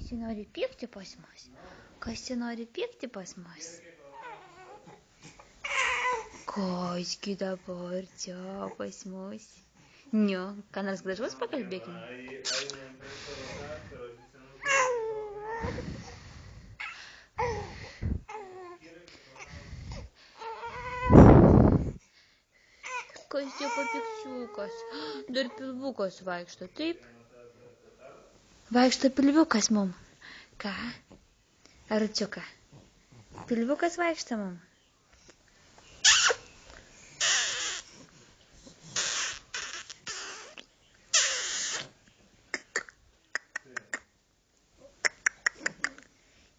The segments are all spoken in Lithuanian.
Kas čia nori pykti pas mus? Kas čia nori pykti pas mus? Kasgi dabar čia pas mus? Ne, ką nors gražaus pakalbėkime. Kas čia papiksiukas? Dar pilvukas vaikšto, taip? Vaikšto pilviukas mum. Ką? Arčiuka. Pilviukas vaikšto mum.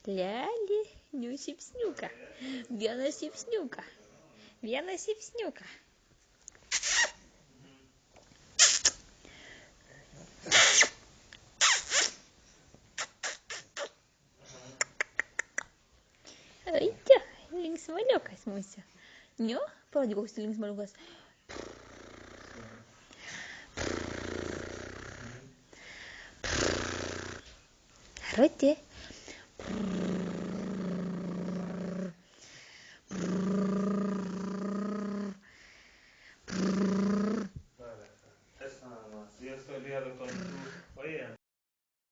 Leli, nu šypsniuką. Vieną šypsniuką. Vieną šypsniuką. Oi, čia, linksmaliukas mūsų. Nu, parodyk, koks linksmaliukas. Roti.